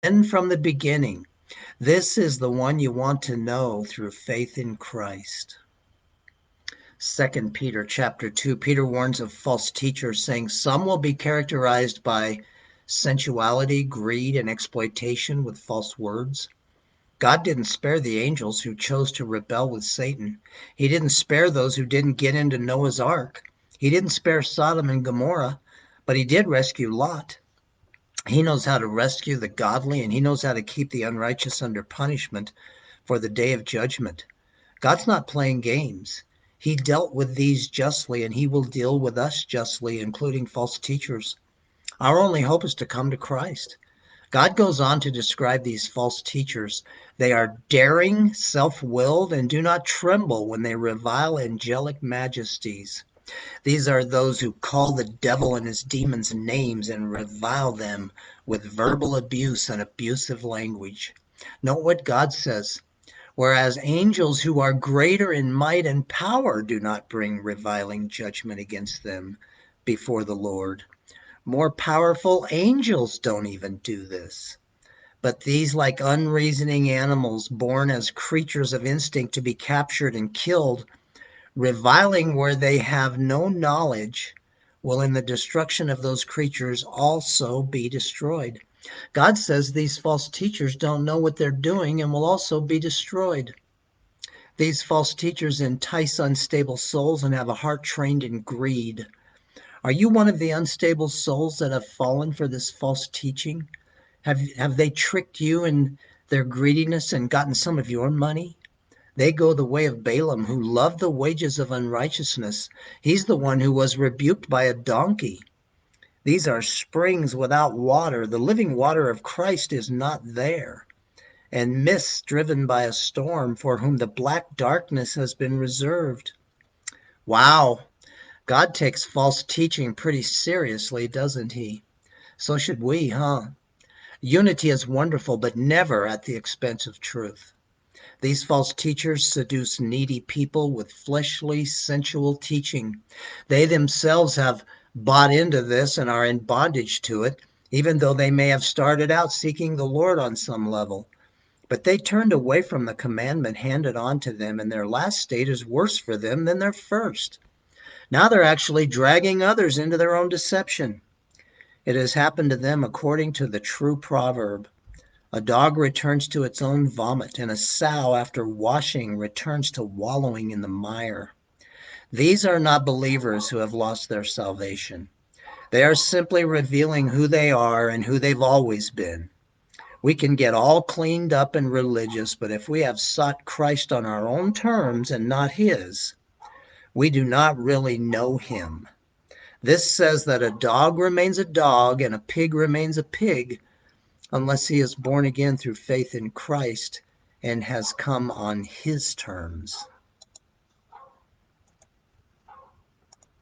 And from the beginning. This is the one you want to know through faith in Christ. 2 Peter chapter 2, Peter warns of false teachers, saying some will be characterized by sensuality, greed, and exploitation with false words. God didn't spare the angels who chose to rebel with Satan. He didn't spare those who didn't get into Noah's ark. He didn't spare Sodom and Gomorrah, but he did rescue Lot. He knows how to rescue the godly, and he knows how to keep the unrighteous under punishment for the day of judgment. God's not playing games. He dealt with these justly, and he will deal with us justly, including false teachers. Our only hope is to come to Christ. God goes on to describe these false teachers. They are daring, self-willed, and do not tremble when they revile angelic majesties. These are those who call the devil and his demons names and revile them with verbal abuse and abusive language. Note what God says. Whereas angels who are greater in might and power do not bring reviling judgment against them before the Lord. More powerful angels don't even do this. But these, like unreasoning animals born as creatures of instinct to be captured and killed, reviling where they have no knowledge, will in the destruction of those creatures also be destroyed. God says these false teachers don't know what they're doing and will also be destroyed. These false teachers entice unstable souls and have a heart trained in greed. Are you one of the unstable souls that have fallen for this false teaching? Have they tricked you in their greediness and gotten some of your money? They go the way of Balaam, who loved the wages of unrighteousness. He's the one who was rebuked by a donkey. These are springs without water. The living water of Christ is not there. And mists driven by a storm, for whom the black darkness has been reserved. Wow, God takes false teaching pretty seriously, doesn't he? So should we, huh? Unity is wonderful, but never at the expense of truth. These false teachers seduce needy people with fleshly, sensual teaching. They themselves have bought into this and are in bondage to it, even though they may have started out seeking the Lord on some level. But they turned away from the commandment handed on to them, and their last state is worse for them than their first. Now they're actually dragging others into their own deception. It has happened to them according to the true proverb. A dog returns to its own vomit, and a sow, after washing, returns to wallowing in the mire. These are not believers who have lost their salvation. They are simply revealing who they are and who they've always been. We can get all cleaned up and religious, but if we have sought Christ on our own terms and not his, we do not really know him. This says that a dog remains a dog and a pig remains a pig unless he is born again through faith in Christ and has come on his terms.